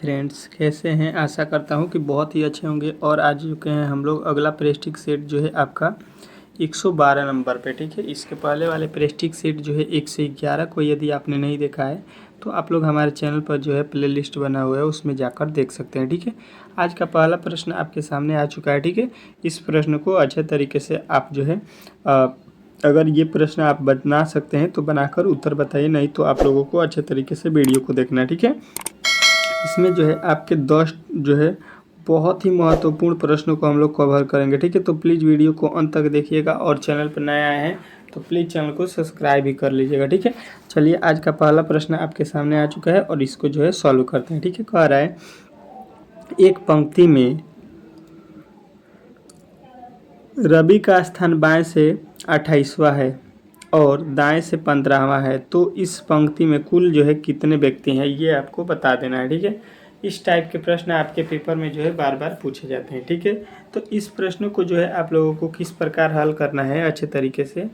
Friends, कैसे हैं? आशा करता हूं कि बहुत ही अच्छे होंगे। और आ चुके हैं हम लोग अगला प्रेस्टिक सेट जो है आपका 112 नंबर पे। ठीक है, इसके पहले वाले प्रेस्टिक सेट जो है 1 से 11 को यदि आपने नहीं देखा है तो आप लोग हमारे चैनल पर जो है प्लेलिस्ट बना हुआ है, उसमें जाकर देख सकते हैं। ठीक है, आज का पहला प्रश्न आपके सामने आ चुका है। ठीक है, इस प्रश्न को अच्छे तरीके से आप जो है अगर ये प्रश्न आप बना सकते हैं तो बनाकर उत्तर बताइए, नहीं तो आप लोगों को अच्छे तरीके से वीडियो को देखना है। ठीक है, इसमें जो है आपके 10 जो है बहुत ही महत्वपूर्ण प्रश्नों को हम लोग कवर करेंगे। ठीक है, तो प्लीज़ वीडियो को अंत तक देखिएगा और चैनल पर नए आए हैं तो प्लीज़ चैनल को सब्सक्राइब भी कर लीजिएगा। ठीक है, चलिए आज का पहला प्रश्न आपके सामने आ चुका है और इसको जो है सॉल्व करते हैं। ठीक है, कह रहा है एक पंक्ति में रवि का स्थान बाएं से 28वां है और दाएं से 15वां है, तो इस पंक्ति में कुल जो है कितने व्यक्ति हैं, ये आपको बता देना है। ठीक है, इस टाइप के प्रश्न आपके पेपर में जो है बार बार पूछे जाते हैं। ठीक है, तो इस प्रश्न को जो है आप लोगों को किस प्रकार हल करना है अच्छे तरीके से,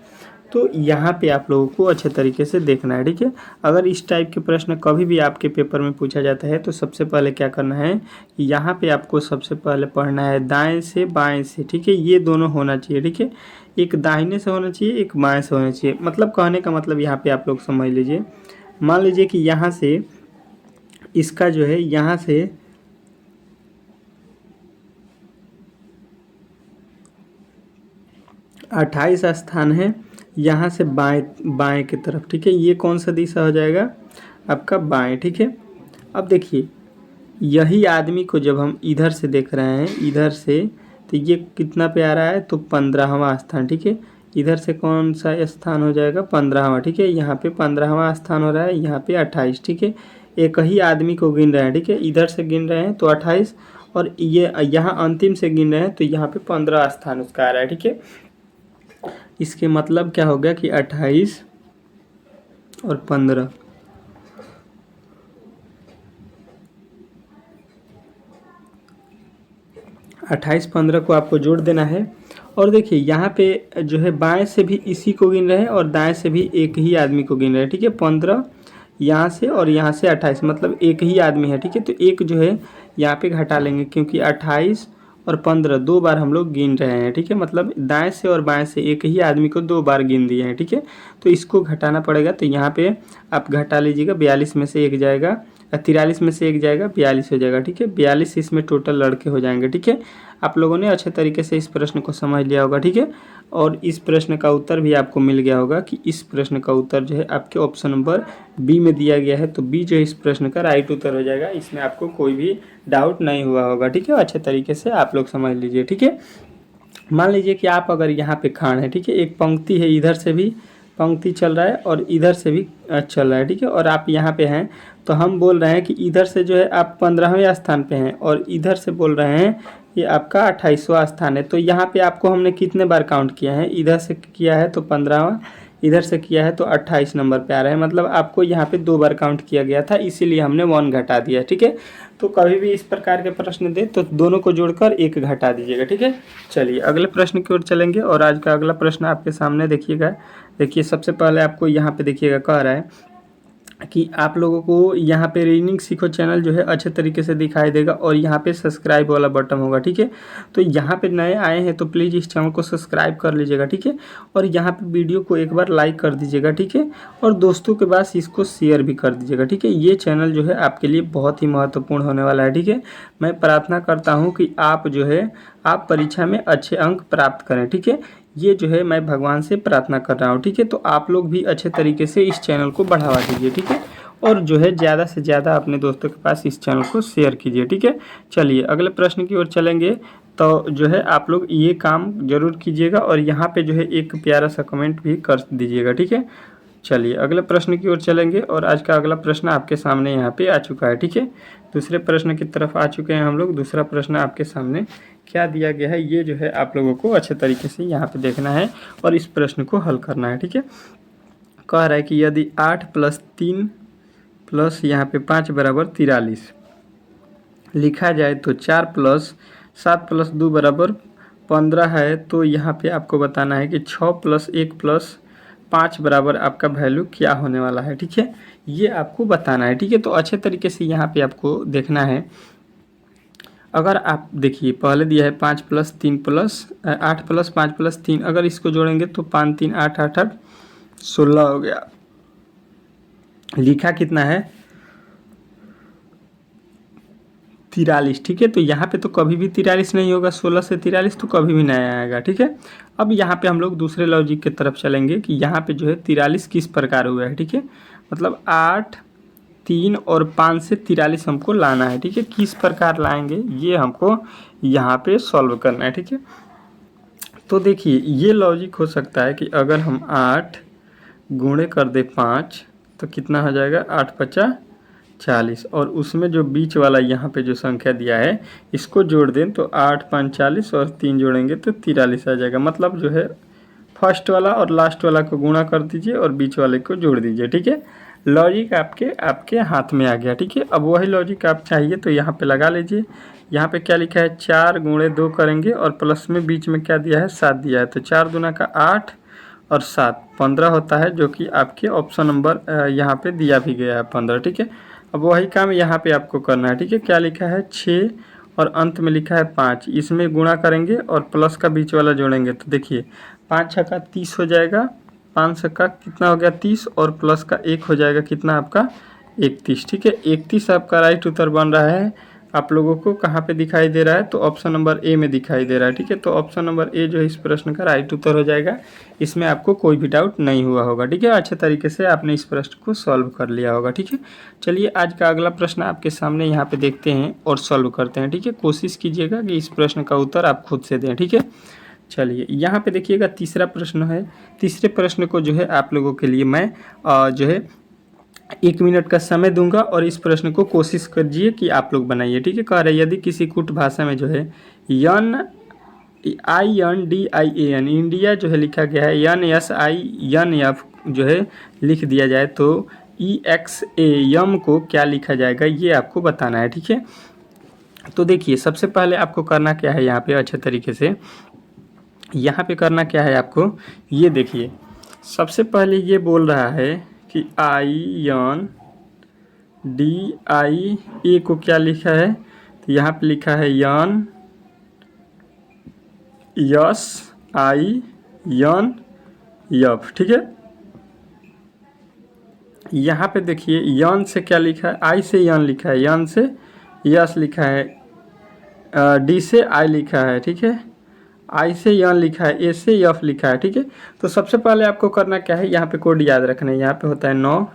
तो यहाँ पे आप लोगों को अच्छे तरीके से देखना है। ठीक है, अगर इस टाइप के प्रश्न कभी भी आपके पेपर में पूछा जाता है तो सबसे पहले क्या करना है, यहाँ पे आपको सबसे पहले पढ़ना है दाएं से बाएं से। ठीक है, ये दोनों होना चाहिए। ठीक है, एक दाहिने से होना चाहिए, एक बाएं से होना चाहिए। मतलब कहने का मतलब यहाँ पे आप लोग समझ लीजिए, मान लीजिए कि यहाँ से इसका जो है यहाँ से 28 स्थान है, यहाँ से बाएं बाएं की तरफ। ठीक है, ये कौन सा दिशा हो जाएगा आपका बाएं। ठीक है, अब देखिए यही आदमी को जब हम इधर से देख रहे हैं, इधर से, तो ये कितना पे आ रहा है, तो 15वां स्थान। ठीक है, इधर से कौन सा स्थान हो जाएगा, 15वां। ठीक है, यहाँ पे 15वां स्थान हो रहा है, यहाँ पे 28। ठीक है, एक ही आदमी को गिन रहे हैं। ठीक है, इधर से गिन रहे हैं तो 28 और ये यहाँ अंतिम से गिन रहे हैं तो यहाँ पे 15 स्थान उसका आ रहा है। ठीक है, इसके मतलब क्या हो गया कि 28 और 15, 28-15 को आपको जोड़ देना है। और देखिए यहाँ पे जो है बाएं से भी इसी को गिन रहे हैं और दाएं से भी एक ही आदमी को गिन रहे हैं। ठीक है, 15 यहाँ से और यहाँ से 28, मतलब एक ही आदमी है। ठीक है, तो एक जो है यहाँ पे घटा लेंगे क्योंकि 28 और 15 दो बार हम लोग गिन रहे हैं। ठीक है, मतलब दाएं से और बाएं से एक ही आदमी को दो बार गिन दिए हैं। ठीक है, तो इसको घटाना पड़ेगा, तो यहाँ पे आप घटा लीजिएगा, 42 में से एक जाएगा, 43 में से एक जाएगा, 42 हो जाएगा। ठीक है, 42 इसमें टोटल लड़के हो जाएंगे। ठीक है, आप लोगों ने अच्छे तरीके से इस प्रश्न को समझ लिया होगा। ठीक है, और इस प्रश्न का उत्तर भी आपको मिल गया होगा कि इस प्रश्न का उत्तर जो है आपके ऑप्शन नंबर बी में दिया गया है, तो बी जो है इस प्रश्न का राइट उत्तर हो जाएगा। इसमें आपको कोई भी डाउट नहीं हुआ होगा। ठीक है, अच्छे तरीके से आप लोग समझ लीजिए। ठीक है, मान लीजिए कि आप अगर यहाँ पे खान है, ठीक है, एक पंक्ति है, इधर से भी पंक्ति चल रहा है और इधर से भी चल रहा है। ठीक है, और आप यहाँ पे हैं तो हम बोल रहे हैं कि इधर से जो है आप 15वें स्थान पे हैं और इधर से बोल रहे हैं ये आपका 28वां स्थान है। तो यहाँ पे आपको हमने कितने बार काउंट किया है, इधर से किया है तो 15वां, इधर से किया है तो 28 नंबर पे आ रहा है, मतलब आपको यहाँ पे दो बार काउंट किया गया था, इसीलिए हमने 1 घटा दिया। ठीक है, तो कभी भी इस प्रकार के प्रश्न दे तो दोनों को जोड़कर 1 घटा दीजिएगा। ठीक है, चलिए अगले प्रश्न की ओर चलेंगे और आज का अगला प्रश्न आपके सामने देखिएगा। देखिए सबसे पहले आपको यहाँ पे देखिएगा, कह रहा है कि आप लोगों को यहाँ पे रीडिंग सीखो चैनल जो है अच्छे तरीके से दिखाई देगा और यहाँ पे सब्सक्राइब वाला बटन होगा। ठीक है, तो यहाँ पे नए आए हैं तो प्लीज़ इस चैनल को सब्सक्राइब कर लीजिएगा। ठीक है, और यहाँ पे वीडियो को एक बार लाइक कर दीजिएगा। ठीक है, और दोस्तों के पास इसको शेयर भी कर दीजिएगा। ठीक है, ये चैनल जो है आपके लिए बहुत ही महत्वपूर्ण होने वाला है। ठीक है, मैं प्रार्थना करता हूँ कि आप जो है आप परीक्षा में अच्छे अंक प्राप्त करें। ठीक है, ये जो है मैं भगवान से प्रार्थना कर रहा हूँ। ठीक है, तो आप लोग भी अच्छे तरीके से इस चैनल को बढ़ावा दीजिए। ठीक है, और जो है ज़्यादा से ज़्यादा अपने दोस्तों के पास इस चैनल को शेयर कीजिए। ठीक है, चलिए अगले प्रश्न की ओर चलेंगे, तो जो है आप लोग ये काम जरूर कीजिएगा और यहाँ पे जो है एक प्यारा सा कमेंट भी कर दीजिएगा। ठीक है, चलिए अगले प्रश्न की ओर चलेंगे और आज का अगला प्रश्न आपके सामने यहाँ पे आ चुका है। ठीक है, दूसरे प्रश्न की तरफ आ चुके हैं हम लोग। दूसरा प्रश्न आपके सामने क्या दिया गया है, ये जो है आप लोगों को अच्छे तरीके से यहाँ पे देखना है और इस प्रश्न को हल करना है। ठीक है, कह रहा है कि यदि 8 + 3 + यहाँ पे 5 = 43 लिखा जाए तो 4 + 7 + 2 = 15 है, तो यहाँ पे आपको बताना है कि 6 + 1 + 5 बराबर आपका वैल्यू क्या होने वाला है। ठीक है, ये आपको बताना है, ठीक है। तो अच्छे तरीके से यहाँ पे आपको देखना है। अगर आप देखिए पहले दिया है 5 + 3 + 8 + 5 + 3, अगर इसको जोड़ेंगे तो 5 3 8 8 8 16 हो गया। लिखा कितना है 43, ठीक है। तो यहाँ पे तो कभी भी 43 नहीं होगा, 16 से 43 तो कभी भी नहीं आएगा, ठीक है। अब यहाँ पे हम लोग दूसरे लॉजिक की तरफ चलेंगे कि यहाँ पे जो है 43 किस प्रकार हुआ है, ठीक है। मतलब 8 3 और 5 से 43 हमको लाना है, ठीक है। किस प्रकार लाएंगे ये हमको यहाँ पे सॉल्व करना है, ठीक है। तो देखिए ये लॉजिक हो सकता है कि अगर हम 8 गुणे कर दे 5 तो कितना हो जाएगा 8 × 40, और उसमें जो बीच वाला यहाँ पे जो संख्या दिया है इसको जोड़ दें तो 8 5 40 और 3 जोड़ेंगे तो 43 आ जाएगा। मतलब जो है फर्स्ट वाला और लास्ट वाला को गुणा कर दीजिए और बीच वाले को जोड़ दीजिए, ठीक है। लॉजिक आपके हाथ में आ गया, ठीक है। अब वही लॉजिक आप चाहिए तो यहाँ पे लगा लीजिए। यहाँ पे क्या लिखा है 4 × 2 करेंगे और प्लस में बीच में क्या दिया है 7 दिया है, तो 4 दूना का 8 और 7 15 होता है, जो कि आपके ऑप्शन नंबर यहाँ पे दिया भी गया है 15, ठीक है। अब वही काम यहाँ पे आपको करना है, ठीक है। क्या लिखा है 6 और अंत में लिखा है 5, इसमें गुणा करेंगे और प्लस का बीच वाला जोड़ेंगे तो देखिए 5 × 6 = 30 हो जाएगा, 5 × 7 कितना हो गया 30 और प्लस का 1 हो जाएगा कितना आपका 31, ठीक है। 31 आपका राइट उत्तर बन रहा है। आप लोगों को कहाँ पे दिखाई दे रहा है तो ऑप्शन नंबर ए में दिखाई दे रहा है, ठीक है। तो ऑप्शन नंबर ए जो है इस प्रश्न का राइट उत्तर हो जाएगा। इसमें आपको कोई भी डाउट नहीं हुआ होगा, ठीक है। अच्छे तरीके से आपने इस प्रश्न को सॉल्व कर लिया होगा, ठीक है। चलिए आज का अगला प्रश्न आपके सामने यहाँ पे देखते हैं और सॉल्व करते हैं, ठीक है। कोशिश कीजिएगा कि इस प्रश्न का उत्तर आप खुद से दें, ठीक है। चलिए यहाँ पे देखिएगा तीसरा प्रश्न है। तीसरे प्रश्न को जो है आप लोगों के लिए मैं जो है 1 मिनट का समय दूंगा और इस प्रश्न को कोशिश कीजिए कि आप लोग बनाइए, ठीक है। कह रहे यदि किसी कुट भाषा में जो है INDIAN इंडिया जो है लिखा गया है, NSINF जो है लिख दिया जाए तो EXAM को क्या लिखा जाएगा ये आपको बताना है, ठीक है। तो देखिए सबसे पहले आपको करना क्या है यहाँ पे अच्छे तरीके से, यहाँ पे करना क्या है आपको, ये देखिए सबसे पहले ये बोल रहा है कि INDIA को क्या लिखा है, तो यहाँ पे लिखा है NSINF, ठीक है। यहाँ पे देखिए यन से क्या लिखा है, आई से यन लिखा है, यन से यस लिखा है, डी से आई लिखा है, ठीक है। आई से यन लिखा है, ए से यफ लिखा है, ठीक है। तो सबसे पहले आपको करना क्या है, यहाँ पे कोड याद रखना है। यहाँ पे होता है 9,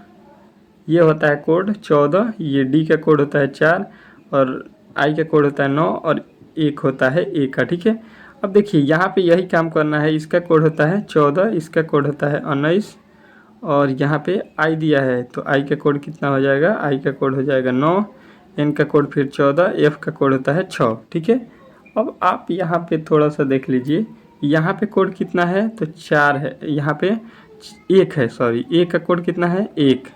ये होता है कोड 14, ये डी का कोड होता है 4 और आई का कोड होता है 9 और 1 होता है 1 का, ठीक है। अब देखिए यहाँ पे यही काम करना है। इसका कोड होता है 14, इसका कोड होता है 19 और यहाँ पे आई दिया है तो आई का कोड कितना हो जाएगा, आई का कोड हो जाएगा 9, एन का कोड फिर 14, एफ का कोड होता है 6, ठीक है। अब आप यहाँ पे थोड़ा सा देख लीजिए, यहाँ पे कोड कितना है तो 4 है, यहाँ पे 1 है, सॉरी 1 का कोड कितना है 1,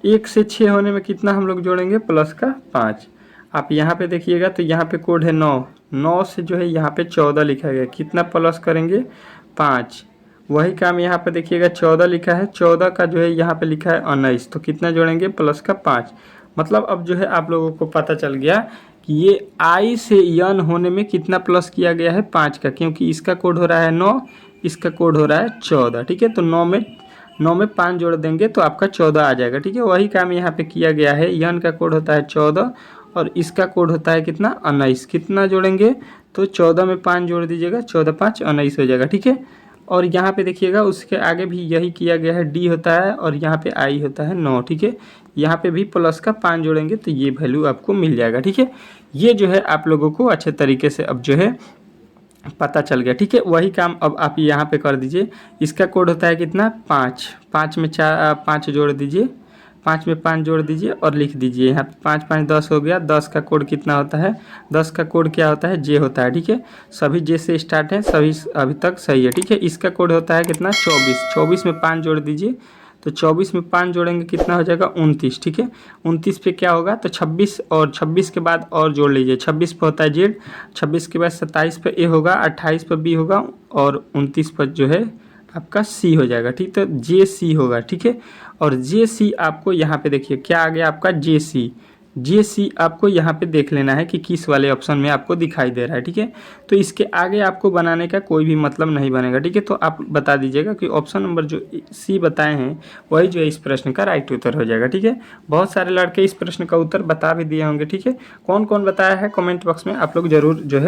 1 से 6 होने में कितना हम लोग जोड़ेंगे प्लस का 5। आप यहाँ पे देखिएगा तो यहाँ पे कोड है 9, 9 से जो है यहाँ पे 14 लिखा गया, कितना प्लस करेंगे 5। वही काम यहाँ पे देखिएगा 14 लिखा है, 14 का जो है यहाँ पे लिखा है 19, तो कितना जोड़ेंगे प्लस का 5। मतलब अब जो है आप लोगों को पता चल गया कि ये आई से यन होने में कितना प्लस किया गया है 5 का, क्योंकि इसका कोड हो रहा है 9, इसका कोड हो रहा है 14, ठीक है। तो 9 में 5 जोड़ देंगे तो आपका 14 आ जाएगा, ठीक है। वही काम यहाँ पे किया गया है। यन का कोड होता है 14 और इसका कोड होता है कितना 19, कितना जोड़ेंगे तो 14 में 5 जोड़ दीजिएगा, 14 5 19 हो जाएगा, ठीक है। और यहाँ पे देखिएगा उसके आगे भी यही किया गया है, डी होता है और यहाँ पे आई होता है 9, ठीक है। यहाँ पे भी प्लस का 5 जोड़ेंगे तो ये वैल्यू आपको मिल जाएगा, ठीक है। ये जो है आप लोगों को अच्छे तरीके से अब जो है पता चल गया, ठीक है। वही काम अब आप यहाँ पे कर दीजिए। इसका कोड होता है कितना 5, 5 में 5 जोड़ दीजिए, 5 में 5 जोड़ दीजिए और लिख दीजिए यहाँ पे 5 5 10 हो गया। 10 का कोड कितना होता है, 10 का कोड क्या होता है जे होता है, ठीक है। सभी जे से स्टार्ट है, सभी अभी तक सही है, ठीक है। इसका कोड होता है कितना 24, 24 में 5 जोड़ दीजिए तो 24 में 5 जोड़ेंगे कितना हो जाएगा 29, ठीक है। 29 पे क्या होगा तो 26 और 26 के बाद और जोड़ लीजिए, 26 पे होता है जेड, 26 के बाद 27 पे ए होगा, 28 पे बी होगा और 29 पर जो है आपका सी हो जाएगा, ठीक। तो जे सी होगा, ठीक है। और जे सी आपको यहाँ पे देखिए क्या आ गया आपका जे सी। जे सी आपको यहाँ पे देख लेना है कि किस वाले ऑप्शन में आपको दिखाई दे रहा है, ठीक है। तो इसके आगे आपको बनाने का कोई भी मतलब नहीं बनेगा, ठीक है। तो आप बता दीजिएगा कि ऑप्शन नंबर जो सी बताए हैं वही जो है इस प्रश्न का राइट उत्तर हो जाएगा, ठीक है। बहुत सारे लड़के इस प्रश्न का उत्तर बता भी दिए होंगे, ठीक है। कौन कौन बताया है कमेंट बॉक्स में आप लोग ज़रूर जो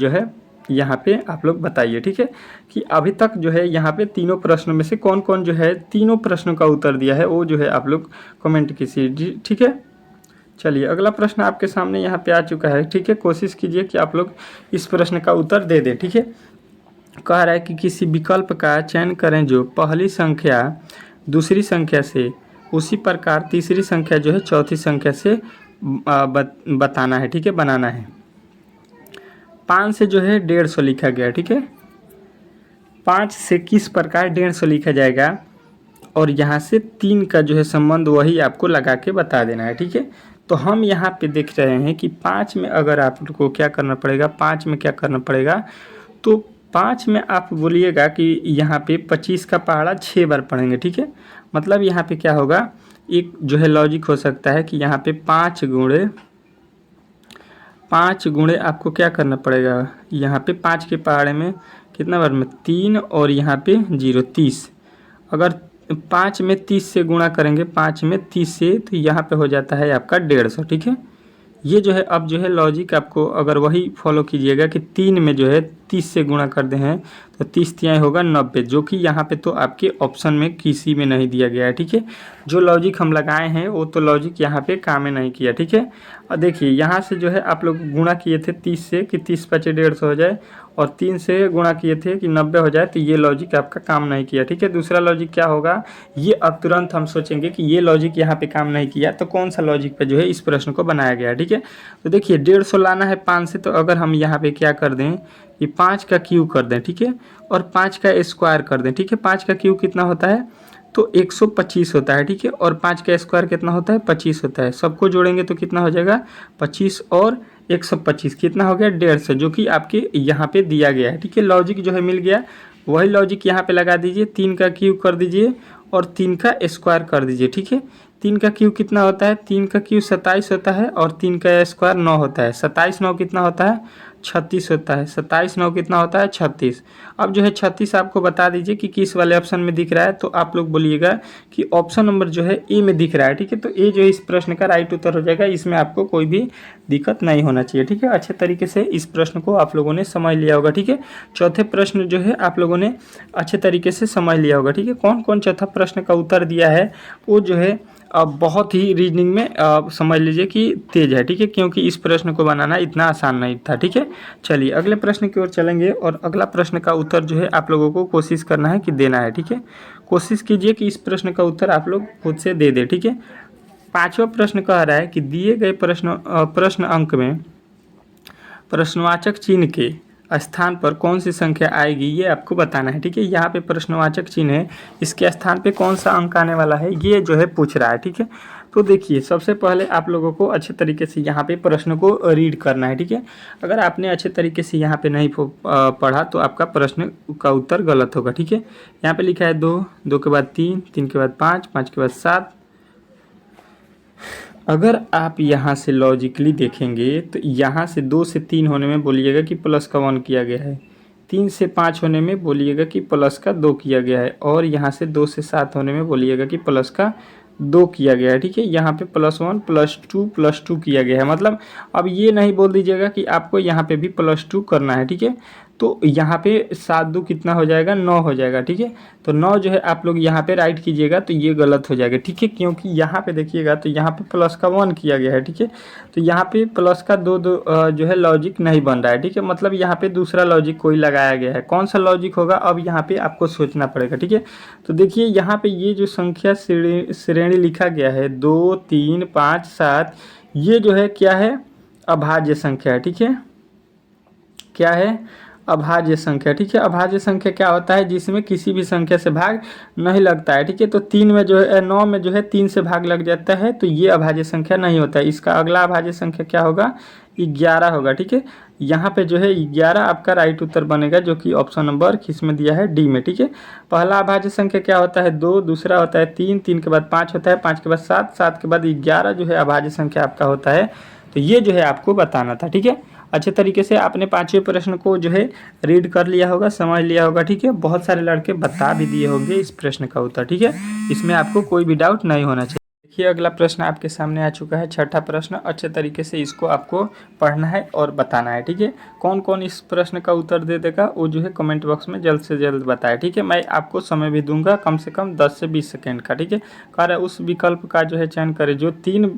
है यहाँ पे आप लोग बताइए, ठीक है, कि अभी तक जो है यहाँ पे तीनों प्रश्नों में से कौन कौन जो है तीनों प्रश्नों का उत्तर दिया है वो जो है आप लोग कमेंट कीजिए, ठीक है। चलिए अगला प्रश्न आपके सामने यहाँ पे आ चुका है, ठीक है। कोशिश कीजिए कि आप लोग इस प्रश्न का उत्तर दे दें, ठीक है। कह रहा है कि किसी विकल्प का चयन करें जो पहली संख्या दूसरी संख्या से उसी प्रकार तीसरी संख्या जो है चौथी संख्या से बताना है, ठीक है, बनाना है। 5 से जो है 150 लिखा गया, ठीक है। 5 से किस प्रकार 150 लिखा जाएगा और यहाँ से 3 का जो है संबंध वही आपको लगा के बता देना है, ठीक है। तो हम यहाँ पे देख रहे हैं कि 5 में अगर आपको क्या करना पड़ेगा, 5 में क्या करना पड़ेगा, तो 5 में आप बोलिएगा कि यहाँ पे 25 का पहाड़ा 6 बार पढ़ेंगे, ठीक है। मतलब यहाँ पे क्या होगा, एक जो है लॉजिक हो सकता है कि यहाँ पे 5 गुणे आपको क्या करना पड़ेगा, यहाँ पे 5 के पहाड़े में कितना बार में 3 और यहाँ पे 0 30। अगर 5 में 30 से गुणा करेंगे, 5 में 30 से, तो यहाँ पे हो जाता है आपका 150, ठीक है। ये जो है अब जो है लॉजिक आपको अगर वही फॉलो कीजिएगा कि 3 में जो है 30 से गुणा कर दे हैं तो 30 तिहाई होगा 90, जो कि यहाँ पे तो आपके ऑप्शन में किसी में नहीं दिया गया है, ठीक है। जो लॉजिक हम लगाए हैं वो तो लॉजिक यहाँ पे काम में नहीं किया, ठीक है। और देखिए यहाँ से जो है आप लोग गुणा किए थे 30 से कि 30 × 5 = 150 हो जाए, और 3 से गुणा किए थे कि 90 हो जाए, तो ये लॉजिक आपका काम नहीं किया, ठीक है। दूसरा लॉजिक क्या होगा, ये अब तुरंत हम सोचेंगे कि ये लॉजिक यहाँ पे काम नहीं किया, तो कौन सा लॉजिक पे जो है इस प्रश्न को बनाया गया है, ठीक है। तो देखिए 150 लाना है 5 से, तो अगर हम यहाँ पे क्या कर दें कि 5 का क्यूब कर दें, ठीक है, और 5 का स्क्वायर कर दें, ठीक है। 5 का क्यूब कितना होता है, तो 125 होता है, ठीक है। और 5 का स्क्वायर कितना होता है, 25 होता है। सबको जोड़ेंगे तो कितना हो जाएगा, 25 और 125 कितना हो गया, 150, जो कि आपके यहाँ पे दिया गया है, ठीक है। लॉजिक जो है मिल गया, वही लॉजिक यहाँ पे लगा दीजिए। 3 का क्यूब कर दीजिए और 3 का स्क्वायर कर दीजिए, ठीक है। 3 का क्यूब कितना होता है, 3 का क्यूब 27 होता है और 3 का स्क्वायर 9 होता है। 27 9 कितना होता है, 36 होता है। 27 9 कितना होता है, 36। अब जो है 36 आपको बता दीजिए कि किस वाले ऑप्शन में दिख रहा है, तो आप लोग बोलिएगा कि ऑप्शन नंबर जो है ए में दिख रहा है, ठीक है। तो ए जो है इस प्रश्न का राइट उत्तर हो जाएगा, इसमें आपको कोई भी दिक्कत नहीं होना चाहिए, ठीक है। अच्छे तरीके से इस प्रश्न को आप लोगों ने समझ लिया होगा, ठीक है। चौथे प्रश्न जो है आप लोगों ने अच्छे तरीके से समझ लिया होगा, ठीक है। कौन कौन चौथा प्रश्न का उत्तर दिया है वो जो है बहुत ही रीजनिंग में समझ लीजिए कि तेज है, ठीक है, क्योंकि इस प्रश्न को बनाना इतना आसान नहीं था, ठीक है। चलिए अगले प्रश्न की ओर चलेंगे और अगला प्रश्न का उत्तर जो है आप लोगों को कोशिश करना है कि देना है, ठीक है। कोशिश कीजिए कि इस प्रश्न का उत्तर आप लोग खुद से दे दें, ठीक है। 5वां प्रश्न कह रहा है कि दिए गए प्रश्न अंक में प्रश्नवाचक चिन्ह के स्थान पर कौन सी संख्या आएगी, ये आपको बताना है, ठीक है। यहाँ पे प्रश्नवाचक चिन्ह है, इसके स्थान पे कौन सा अंक आने वाला है ये जो है पूछ रहा है, ठीक है। तो देखिए सबसे पहले आप लोगों को अच्छे तरीके से यहाँ पे प्रश्न को रीड करना है, ठीक है। अगर आपने अच्छे तरीके से यहाँ पे नहीं पढ़ा तो आपका प्रश्न का उत्तर गलत होगा, ठीक है। यहाँ पे लिखा है 2, 2 के बाद 3, 3 के बाद 5, 5 के बाद 7। अगर आप यहाँ से लॉजिकली देखेंगे तो यहाँ से 2 से 3 होने में बोलिएगा कि प्लस का 1 किया गया है, 3 से 5 होने में बोलिएगा कि प्लस का 2 किया गया है, और यहाँ से 2 से 7 होने में बोलिएगा कि प्लस का 2 किया गया है, ठीक है। यहाँ पे +1 +2 किया गया है। मतलब अब ये नहीं बोल दीजिएगा कि आपको यहाँ पे भी +2 करना है, ठीक है। तो यहाँ पे 7 2 कितना हो जाएगा, 9 हो जाएगा, ठीक है। तो 9 जो है आप लोग यहाँ पे राइट कीजिएगा तो ये गलत हो जाएगा, ठीक है, क्योंकि यहाँ पे देखिएगा तो यहाँ पे प्लस का 1 किया गया है, ठीक है। तो यहाँ पे प्लस का 2 जो है लॉजिक नहीं बन रहा है, ठीक है। मतलब यहाँ पे दूसरा लॉजिक कोई लगाया गया है। कौन सा लॉजिक होगा अब यहाँ पे आपको सोचना पड़ेगा, ठीक है। तो देखिए यहाँ पे ये जो संख्या श्रेणी लिखा गया है 2 3 5 7, ये जो है क्या है, अभाज्य संख्या है, ठीक है। क्या है, अभाज्य संख्या, ठीक है। अभाज्य संख्या क्या होता है, जिसमें किसी भी संख्या से भाग नहीं लगता है, ठीक है। तो 3 में जो है 9 में जो है 3 से भाग लग जाता है, तो ये अभाज्य संख्या नहीं होता है। इसका अगला अभाज्य संख्या क्या होगा, 11 होगा, ठीक है। यहाँ पे जो है 11 आपका राइट उत्तर बनेगा, जो कि ऑप्शन नंबर किसमें दिया है, डी में, ठीक है। पहला अभाज्य संख्या क्या होता है, 2, दूसरा होता है 3, 3 के बाद 5 होता है, 5 के बाद 7, 7 के बाद 11 जो है अभाज्य संख्या आपका होता है। तो ये जो है आपको बताना था, ठीक है। अच्छे तरीके से आपने 5वें प्रश्न को जो है रीड कर लिया होगा, समझ लिया होगा, ठीक है। बहुत सारे लड़के बता भी दिए होंगे इस प्रश्न का उत्तर, ठीक है। इसमें आपको कोई भी डाउट नहीं होना चाहिए। देखिए अगला प्रश्न आपके सामने आ चुका है, छठा प्रश्न। अच्छे तरीके से इसको आपको पढ़ना है और बताना है, ठीक है। कौन कौन इस प्रश्न का उत्तर दे देगा वो जो है कमेंट बॉक्स में जल्द से जल्द बताए, ठीक है। मैं आपको समय भी दूंगा कम से कम 10 से 20 सेकेंड का, ठीक है। कार्य उस विकल्प का जो है चयन करें जो 3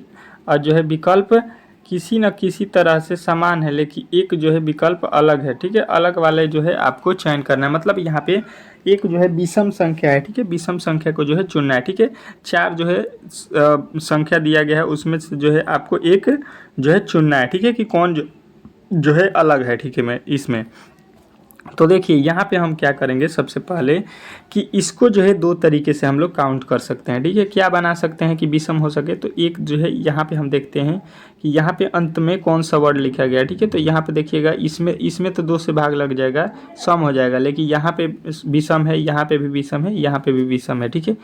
जो है विकल्प किसी न किसी तरह से समान है, लेकिन एक जो है विकल्प अलग है, ठीक है। अलग वाले जो है आपको चयन करना है, मतलब यहाँ पे एक जो है विषम संख्या है, ठीक है। विषम संख्या को जो है चुनना है, ठीक है। 4 जो है संख्या दिया गया है, उसमें से जो है आपको एक जो है चुनना है, ठीक है, कि कौन जो है अलग है, ठीक है। मैं इसमें तो देखिए यहाँ पे हम क्या करेंगे, सबसे पहले कि इसको जो है 2 तरीके से हम लोग काउंट कर सकते हैं, ठीक है। क्या बना सकते हैं कि विषम हो सके, तो एक जो है यहाँ पे हम देखते हैं कि यहाँ पे अंत में कौन सा वर्ड लिखा गया है, ठीक है। तो यहाँ पे देखिएगा इसमें तो 2 से भाग लग जाएगा, सम हो जाएगा, लेकिन यहाँ पे विषम है, यहाँ पे भी विषम है, यहाँ पे भी विषम है, ठीक है।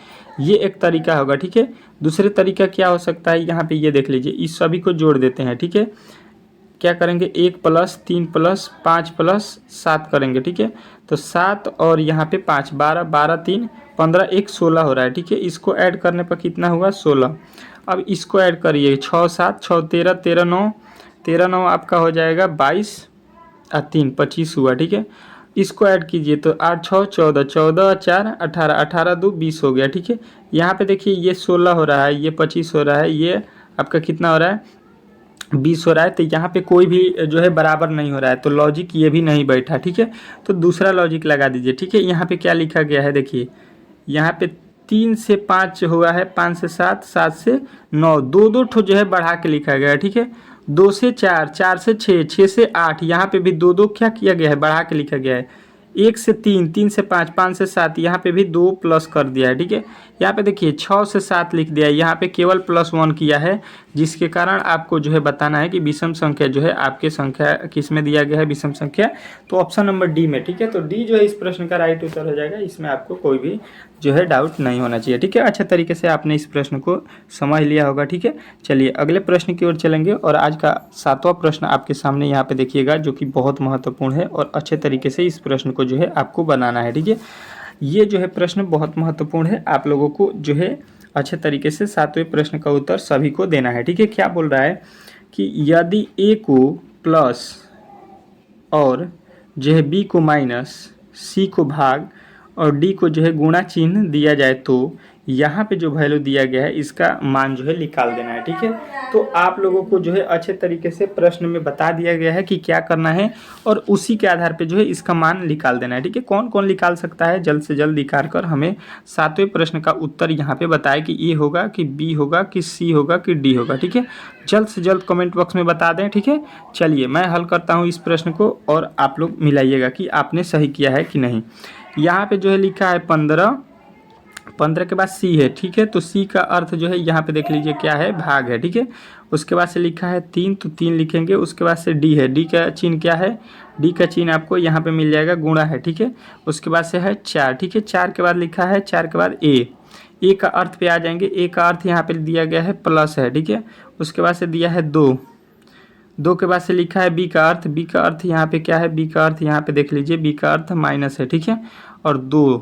ये एक तरीका होगा, ठीक है। दूसरे तरीका क्या हो सकता है, यहाँ पे ये देख लीजिए, इस सभी को जोड़ देते हैं, ठीक है। क्या करेंगे, 1 + 3 + 5 + 7 करेंगे, ठीक है। तो 7 और यहाँ पे 5, 12, 12 3 15, 1 16 हो रहा है, ठीक है। इसको ऐड करने पर कितना हुआ, 16। अब इसको ऐड करिए, 6 7 6 13 13 9 13 9 आपका हो जाएगा 22 और 3 25 हुआ, ठीक है। इसको ऐड कीजिए तो 8 6 14 14 4 18 18 2 20 हो गया, ठीक है। यहाँ पे देखिए ये 16 हो रहा है, ये 25 हो रहा है, ये आपका कितना हो रहा है, 20 हो रहा है। तो यहाँ पे कोई भी जो है बराबर नहीं हो रहा है, तो लॉजिक ये भी नहीं बैठा, ठीक है। तो दूसरा लॉजिक लगा दीजिए, ठीक है। यहाँ पे क्या लिखा गया है, देखिए यहाँ पे 3 से 5 हुआ है, 5 से 7 7 से 9, 2 ठो जो है बढ़ा के लिखा गया है, ठीक है। 2 से 4 4 से 6 6 से 8, यहाँ पे भी 2 क्या किया गया है, बढ़ा के लिखा गया है। 1 से 3 3 से 5 5 से 7, यहाँ पे भी 2 प्लस कर दिया है, ठीक है। यहाँ पे देखिए 6 से 7 लिख दिया है, यहाँ पे केवल +1 किया है, जिसके कारण आपको जो है बताना है कि विषम संख्या जो है आपके संख्या किस में दिया गया है, विषम संख्या। तो ऑप्शन नंबर डी में, ठीक है। तो डी जो है इस प्रश्न का राइट उत्तर हो जाएगा, इसमें आपको कोई भी जो है डाउट नहीं होना चाहिए, ठीक है। अच्छे तरीके से आपने इस प्रश्न को समझ लिया होगा, ठीक है। चलिए अगले प्रश्न की ओर चलेंगे, और आज का 7वां प्रश्न आपके सामने यहाँ पे देखिएगा, जो कि बहुत महत्वपूर्ण है, और अच्छे तरीके से इस प्रश्न को जो है आपको बनाना है, ठीक है। ये जो है प्रश्न बहुत महत्वपूर्ण है, आप लोगों को जो है अच्छे तरीके से 7वें प्रश्न का उत्तर सभी को देना है, ठीक है। क्या बोल रहा है कि यदि ए को प्लस और जो है बी को माइनस, सी को भाग और डी को जो है गुणा चिन्ह दिया जाए, तो यहाँ पे जो वैल्यू दिया गया है इसका मान जो है निकाल देना है, ठीक है। तो आप लोगों को जो है अच्छे तरीके से प्रश्न में बता दिया गया है कि क्या करना है, और उसी के आधार पे जो है इसका मान निकाल देना है, ठीक है। कौन कौन निकाल सकता है, जल्द से जल्द निकाल कर हमें 7वें प्रश्न का उत्तर यहाँ पे बताए कि ए होगा कि बी होगा कि सी होगा कि डी होगा, ठीक है। जल्द से जल्द कमेंट बॉक्स में बता दें, ठीक है। चलिए मैं हल करता हूँ इस प्रश्न को, और आप लोग मिलाइएगा कि आपने सही किया है कि नहीं। यहाँ पे जो है लिखा है 15, 15 के बाद सी है, ठीक है। तो सी का अर्थ जो है यहाँ पे देख लीजिए क्या है, भाग है, ठीक है। उसके बाद से लिखा है 3, तो 3 लिखेंगे। उसके बाद से डी है, डी का चिन्ह क्या है, डी का चिन्ह आपको यहाँ पे मिल जाएगा, गुणा है, ठीक है। उसके बाद से है 4, ठीक है। 4 के बाद लिखा है, 4 के बाद ए का अर्थ पे आ जाएंगे। ए का अर्थ यहाँ पे दिया गया है प्लस है, ठीक है। उसके बाद से दिया है 2 के बाद से लिखा है बी का अर्थ, बी का अर्थ यहाँ पे क्या है, बी का अर्थ यहाँ पे देख लीजिए, बी का अर्थ माइनस है, ठीक है। और 2,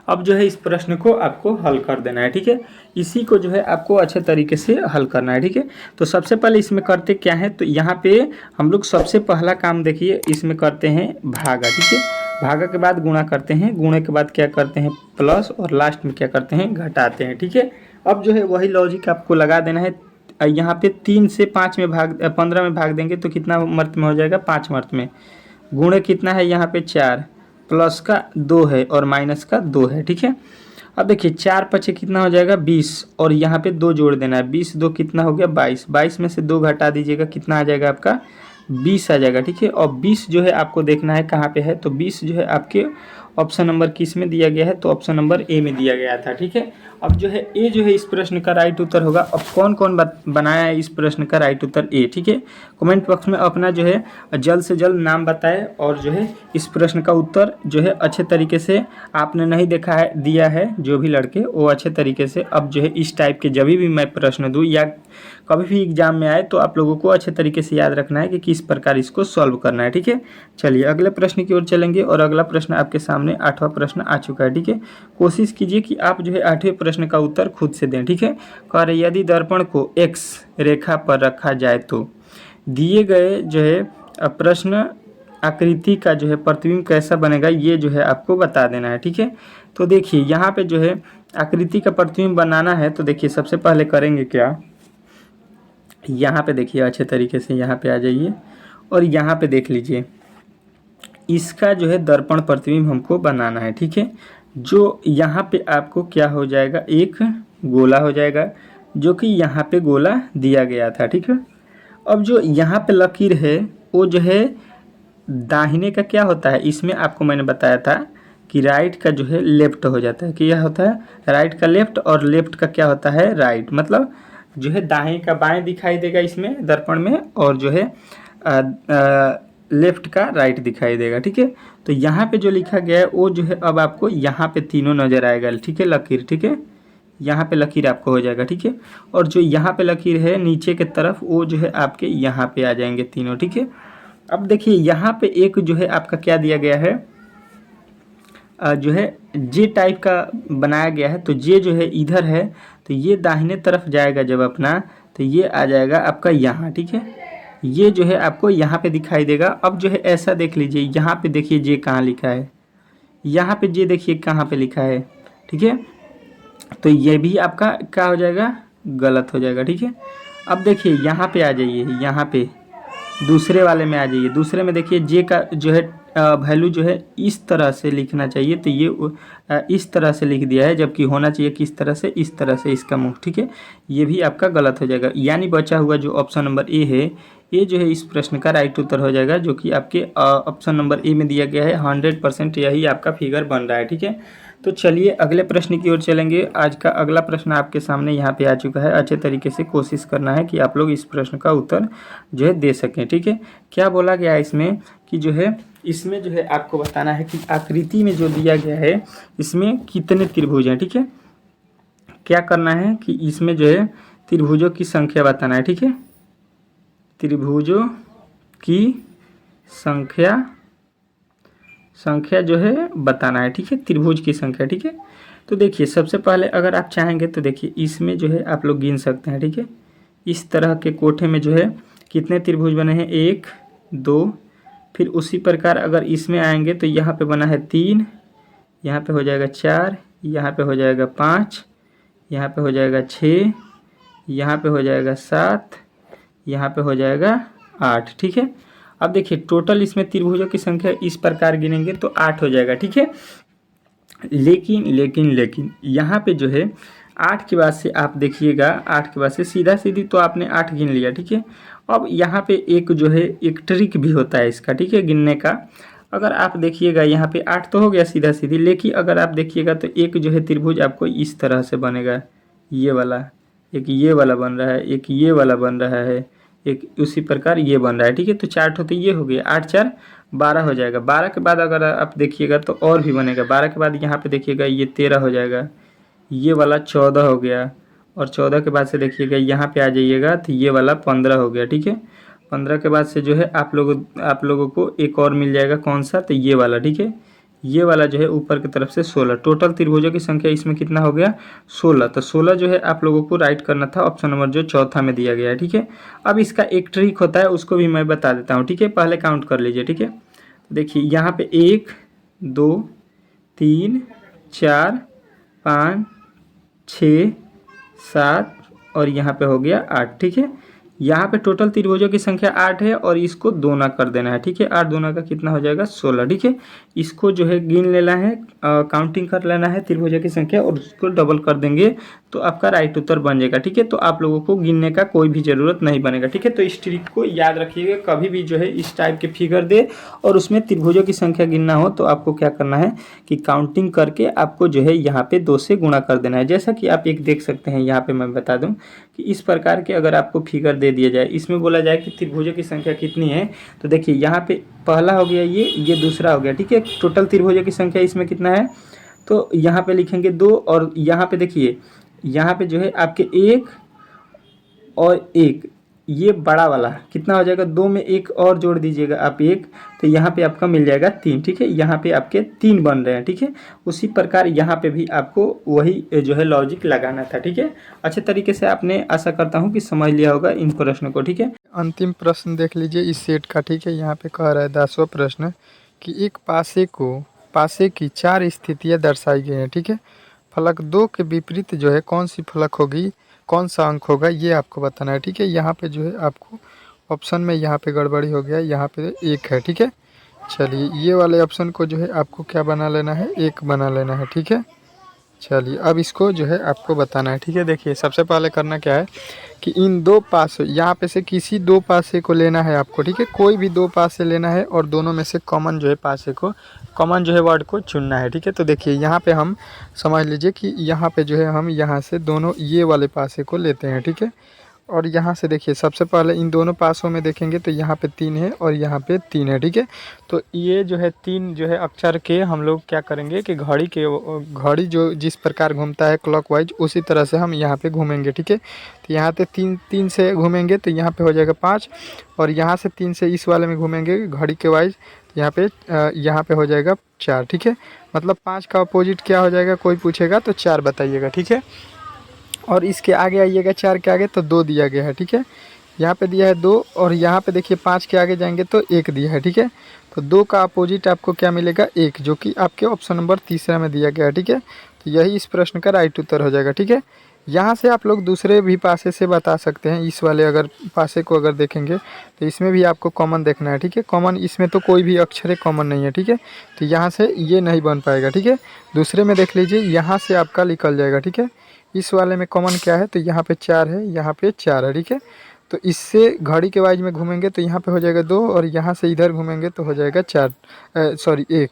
अब जो है इस प्रश्न को आपको हल कर देना है, ठीक है। इसी को जो है आपको अच्छे तरीके से हल करना है, ठीक है। तो सबसे पहले इसमें करते क्या है, तो यहाँ पे हम लोग सबसे पहला काम देखिए, इसमें करते हैं भागा, ठीक है। भागा के बाद गुणा करते हैं, गुणे के बाद क्या करते हैं, प्लस, और लास्ट में क्या करते हैं, घटाते हैं, ठीक है। अब जो है वही लॉजिक आपको लगा देना है। यहाँ पे 3 से 5 में भाग 15 में भाग देंगे तो कितना मर्त में हो जाएगा, 5 मर्त में। गुणे कितना है यहाँ पे 4, प्लस का 2 है और माइनस का 2 है, ठीक है। अब देखिए 4 पचे कितना हो जाएगा, 20, और यहाँ पे 2 जोड़ देना है, 20 2 कितना हो गया, 22, 22 में से 2 घटा दीजिएगा, कितना आ जाएगा आपका 20 आ जाएगा, ठीक है। और 20 जो है आपको देखना है कहाँ पे है, तो 20 जो है आपके ऑप्शन नंबर किस में दिया गया है, तो ऑप्शन नंबर ए में दिया गया था, ठीक है। अब जो है ए जो है इस प्रश्न का राइट उत्तर होगा। अब कौन कौन बनाया है इस प्रश्न का राइट उत्तर ए, ठीक है। कमेंट बॉक्स में अपना जो है जल्द से जल्द नाम बताएं और जो है इस प्रश्न का उत्तर जो है अच्छे तरीके से आपने नहीं देखा है दिया है, जो भी लड़के वो अच्छे तरीके से अब जो है इस टाइप के जब भी मैं प्रश्न दूँ या कभी भी एग्जाम में आए तो आप लोगों को अच्छे तरीके से याद रखना है कि किस प्रकार इसको सॉल्व करना है, ठीक है। चलिए अगले प्रश्न की ओर चलेंगे और अगला प्रश्न आपके सामने 8वां प्रश्न आ चुका है, ठीक है। कोशिश कीजिए कि आप जो है 8वें प्रश्न का उत्तर खुद से दें, ठीक है। कह रहे यदि दर्पण को एक्स रेखा पर रखा जाए तो दिए गए जो है प्रश्न आकृति का जो है प्रतिबिंब कैसा बनेगा, ये जो है आपको बता देना है, ठीक है। तो देखिए यहाँ पे जो है आकृति का प्रतिबिंब बनाना है, तो देखिए सबसे पहले करेंगे क्या, यहाँ पे देखिए अच्छे तरीके से यहाँ पे आ जाइए और यहाँ पे देख लीजिए इसका जो है दर्पण प्रतिबिंब हमको बनाना है, ठीक है। जो यहाँ पे आपको क्या हो जाएगा, एक गोला हो जाएगा जो कि यहाँ पे गोला दिया गया था, ठीक है। अब जो यहाँ पे लकीर है वो जो है दाहिने का क्या होता है, इसमें आपको मैंने बताया था कि राइट का जो है लेफ्ट हो जाता है, क्या होता है राइट का लेफ्ट और लेफ्ट का क्या होता है राइट, मतलब जो है दाएं का बाएं दिखाई देगा इसमें दर्पण में और जो है लेफ्ट का राइट दिखाई देगा, ठीक है। तो यहाँ पे जो लिखा गया है वो जो है अब आपको यहाँ पे तीनों नज़र आएगा, ठीक है, लकीर, ठीक है। यहाँ पे लकीर आपको हो जाएगा, ठीक है। और जो यहाँ पे लकीर है नीचे के तरफ वो जो है आपके यहाँ पे आ जाएंगे तीनों, ठीक है। अब देखिए यहाँ पे एक जो है आपका क्या दिया गया है, जो है जे टाइप का बनाया गया है, तो जे जो है इधर है तो ये दाहिने तरफ जाएगा जब अपना, तो ये आ जाएगा आपका यहाँ, ठीक है। ये जो है आपको यहाँ पे दिखाई देगा। अब जो है ऐसा देख लीजिए यहाँ पे देखिए जे कहाँ लिखा है, यहाँ पे जे देखिए कहाँ पे लिखा है, ठीक है। तो ये भी आपका क्या हो जाएगा, गलत हो जाएगा, ठीक है। अब देखिए यहाँ पे आ जाइए, यहाँ पे दूसरे वाले में आ जाइए, दूसरे में देखिए जे का जो है वैल्यू जो है इस तरह से लिखना चाहिए, तो ये इस तरह से लिख दिया है जबकि होना चाहिए किस तरह से, इस तरह से इसका मुंह, ठीक है। ये भी आपका गलत हो जाएगा, यानी बचा हुआ जो ऑप्शन नंबर ए है ये जो है इस प्रश्न का राइट उत्तर हो जाएगा, जो कि आपके ऑप्शन नंबर ए में दिया गया है। 100% यही आपका फिगर बन रहा है, ठीक है। तो चलिए अगले प्रश्न की ओर चलेंगे। आज का अगला प्रश्न आपके सामने यहाँ पे आ चुका है। अच्छे तरीके से कोशिश करना है कि आप लोग इस प्रश्न का उत्तर जो है दे सकें, ठीक है। क्या बोला गया है इसमें कि जो है इसमें जो है आपको बताना है कि आकृति में जो दिया गया है इसमें कितने त्रिभुज हैं, ठीक है। क्या करना है कि इसमें जो है त्रिभुजों की संख्या बताना है, ठीक है। त्रिभुजों की संख्या जो है बताना है, ठीक है, त्रिभुज की संख्या, ठीक है। तो देखिए सबसे पहले अगर आप चाहेंगे तो देखिए इसमें जो है आप लोग गिन सकते हैं, ठीक है। इस तरह के कोठे में जो है कितने त्रिभुज बने हैं, 1 2, फिर उसी प्रकार अगर इसमें आएंगे तो यहाँ पे बना है 3, यहाँ पे हो जाएगा 4, यहाँ पे हो जाएगा 5, यहाँ पे हो जाएगा 6, यहाँ पे हो जाएगा 7, यहाँ पे हो जाएगा 8, ठीक है। अब देखिए टोटल इसमें त्रिभुजों की संख्या इस प्रकार गिनेंगे तो 8 हो जाएगा, ठीक है। लेकिन यहाँ पे जो है 8 के बाद से आप देखिएगा, 8 के बाद से सीधा सीधी तो आपने 8 गिन लिया, ठीक है। अब यहाँ पे एक जो है एक ट्रिक भी होता है इसका, ठीक है, गिनने का। अगर आप देखिएगा यहाँ पे 8 तो हो गया सीधा सीधी, लेकिन अगर आप देखिएगा तो एक जो है त्रिभुज आपको इस तरह से बनेगा, ये वाला, एक ये वाला बन रहा है, एक ये वाला बन रहा है, एक उसी प्रकार ये बन रहा है, ठीक है। तो 4 तो ये हो गया, 8 4 12 हो जाएगा। 12 के बाद अगर आप देखिएगा तो और भी बनेगा। 12 के बाद यहाँ पे देखिएगा ये 13 हो जाएगा, ये वाला 14 हो गया, और 14 के बाद से देखिएगा यहाँ पे आ जाइएगा तो ये वाला 15 हो गया, ठीक है। 15 के बाद से जो है आप लोगों को एक और मिल जाएगा, कौन सा, तो ये वाला, ठीक है। ये वाला जो है ऊपर की तरफ से 16। टोटल त्रिभुजों की संख्या इसमें कितना हो गया, 16। तो 16 जो है आप लोगों को राइट करना था, ऑप्शन नंबर जो चौथा में दिया गया है, ठीक है। अब इसका एक ट्रिक होता है उसको भी मैं बता देता हूँ, ठीक है। पहले काउंट कर लीजिए, ठीक है। देखिए यहाँ पे 1 2 3 4 5 6 7 और यहाँ पे हो गया 8, ठीक है। यहाँ पे टोटल त्रिभुजों की संख्या 8 है और इसको दोना कर देना है, ठीक है। 8 दूना का कितना हो जाएगा 16, ठीक है। इसको जो है गिन लेना है, काउंटिंग कर लेना है त्रिभुजों की संख्या और उसको डबल कर देंगे तो आपका राइट उत्तर बन जाएगा, ठीक है। तो आप लोगों को गिनने का कोई भी ज़रूरत नहीं बनेगा, ठीक है। तो इस ट्रिक को याद रखिएगा, कभी भी जो है इस टाइप के फिगर दे और उसमें त्रिभुजों की संख्या गिनना हो तो आपको क्या करना है कि काउंटिंग करके आपको जो है यहाँ पे 2 से गुणा कर देना है। जैसा कि आप एक देख सकते हैं यहाँ पे मैं बता दूं कि इस प्रकार के अगर आपको फिगर दे दिया जाए, इसमें बोला जाए कि त्रिभुजों की संख्या कितनी है, तो देखिए यहाँ पे पहला हो गया ये दूसरा हो गया, ठीक है। टोटल त्रिभुजों की संख्या इसमें कितना है, तो यहाँ पे लिखेंगे 2 और यहाँ पे देखिए यहाँ पे जो है आपके 1 और 1, ये बड़ा वाला कितना हो जाएगा, 2 में 1 और जोड़ दीजिएगा आप 1, तो यहाँ पे आपका मिल जाएगा 3, ठीक है। यहाँ पे आपके 3 बन रहे हैं, ठीक है। उसी प्रकार यहाँ पे भी आपको वही जो है लॉजिक लगाना था, ठीक है। अच्छे तरीके से आपने, आशा करता हूँ कि समझ लिया होगा इन प्रश्नों को, ठीक है। अंतिम प्रश्न देख लीजिए इस सेट का, ठीक है। यहाँ पे कह रहा है 10वां प्रश्न कि एक पासे की 4 स्थितियाँ दर्शाई गई हैं, ठीक है। फलक 2 के विपरीत जो है कौन सी फलक होगी, कौन सा अंक होगा, ये आपको बताना है, ठीक है। यहाँ पे जो है आपको ऑप्शन में यहाँ पे गड़बड़ी हो गया, यहाँ पे 1 है, ठीक है। चलिए ये वाले ऑप्शन को जो है आपको क्या बना लेना है, 1 बना लेना है, ठीक है। चलिए अब इसको जो है आपको बताना है, ठीक है। देखिए सबसे पहले करना क्या है कि इन 2 पासे, यहाँ पे से किसी 2 पासे को लेना है आपको, ठीक है। कोई भी 2 पासे लेना है और दोनों में से कॉमन जो है पासे को, कॉमन जो है वर्ड को चुनना है, ठीक है। तो देखिए यहाँ पे हम समझ लीजिए कि यहाँ पे जो है हम यहाँ से दोनों ये वाले पासे को लेते हैं, ठीक है। और यहाँ से देखिए सबसे पहले इन दोनों पासों में देखेंगे तो यहाँ पे 3 है और यहाँ पे 3 है, ठीक है। तो ये जो है 3 जो है अक्षर के हम लोग क्या करेंगे कि घड़ी जो जिस प्रकार घूमता है क्लॉकवाइज, उसी तरह से हम यहाँ पे घूमेंगे, ठीक है। तो यहाँ पे 3 से घूमेंगे तो यहाँ पे हो जाएगा 5 और यहाँ से 3 से इस वाले में घूमेंगे घड़ी के वाइज, यहाँ पे हो जाएगा 4, ठीक है। मतलब 5 का अपोजिट क्या हो जाएगा, कोई पूछेगा तो 4 बताइएगा, ठीक है। और इसके आगे आइएगा 4 के आगे तो 2 दिया गया है, ठीक है। यहाँ पे दिया है 2 और यहाँ पे देखिए 5 के आगे जाएंगे तो 1 दिया है, ठीक है। तो 2 का अपोजिट आपको क्या मिलेगा, 1, जो कि आपके ऑप्शन नंबर तीसरा में दिया गया है, ठीक है। तो यही इस प्रश्न का राइट उत्तर हो जाएगा, ठीक है। यहाँ से आप लोग दूसरे भी पासे से बता सकते हैं, इस वाले अगर पासे को अगर देखेंगे तो इसमें भी आपको कॉमन देखना है, ठीक है। कॉमन इसमें तो कोई भी अक्षर कॉमन नहीं है, ठीक है। तो यहाँ से ये नहीं बन पाएगा, ठीक है। दूसरे में देख लीजिए, यहाँ से आपका निकल जाएगा, ठीक है। इस वाले में कॉमन क्या है, तो यहाँ पे 4 है, यहाँ पे 4 है, ठीक है। तो इससे घड़ी के वाइज में घूमेंगे तो यहाँ पे हो जाएगा 2 और यहाँ से इधर घूमेंगे तो हो जाएगा 1।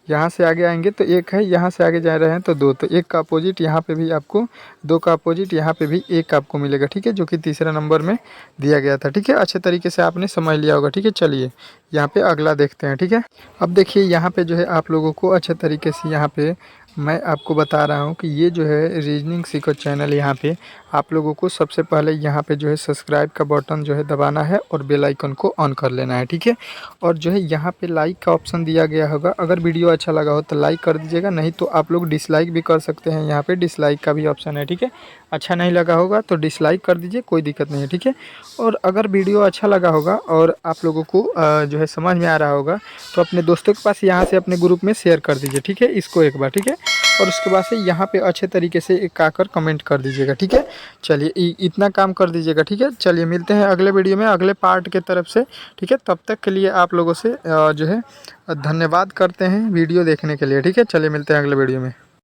यहाँ से आगे आएंगे तो 1 है, यहाँ से आगे जा रहे हैं तो 2, तो 1 का अपोजिट यहाँ पे भी आपको, 2 का अपोजिट यहाँ पे भी 1 आपको मिलेगा, ठीक है, जो कि तीसरा नंबर में दिया गया था, ठीक है। अच्छे तरीके से आपने समझ लिया होगा, ठीक है। चलिए यहाँ पे अगला देखते हैं, ठीक है। अब देखिए यहाँ पे जो है आप लोगों को अच्छे तरीके से यहाँ पे मैं आपको बता रहा हूँ कि ये जो है रीजनिंग सीखो चैनल, यहाँ पे आप लोगों को सबसे पहले यहाँ पे जो है सब्सक्राइब का बटन जो है दबाना है और बेल आइकन को ऑन कर लेना है, ठीक है। और जो है यहाँ पे लाइक का ऑप्शन दिया गया होगा, अगर वीडियो अच्छा लगा हो तो लाइक कर दीजिएगा, नहीं तो आप लोग डिसलाइक भी कर सकते हैं, यहाँ पे डिसलाइक का भी ऑप्शन है, ठीक है। अच्छा नहीं लगा होगा तो डिसलाइक कर दीजिए, कोई दिक्कत नहीं है, ठीक है। और अगर वीडियो अच्छा लगा होगा और आप लोगों को जो है समझ में आ रहा होगा तो अपने दोस्तों के पास यहाँ से अपने ग्रुप में शेयर कर दीजिए, ठीक है, इसको एक बार, ठीक है। और उसके बाद से यहाँ पे अच्छे तरीके से एक आकर कमेंट कर दीजिएगा, ठीक है। चलिए इतना काम कर दीजिएगा, ठीक है। चलिए मिलते हैं अगले वीडियो में अगले पार्ट के तरफ से, ठीक है। तब तक के लिए आप लोगों से जो है धन्यवाद करते हैं वीडियो देखने के लिए, ठीक है। चलिए मिलते हैं अगले वीडियो में।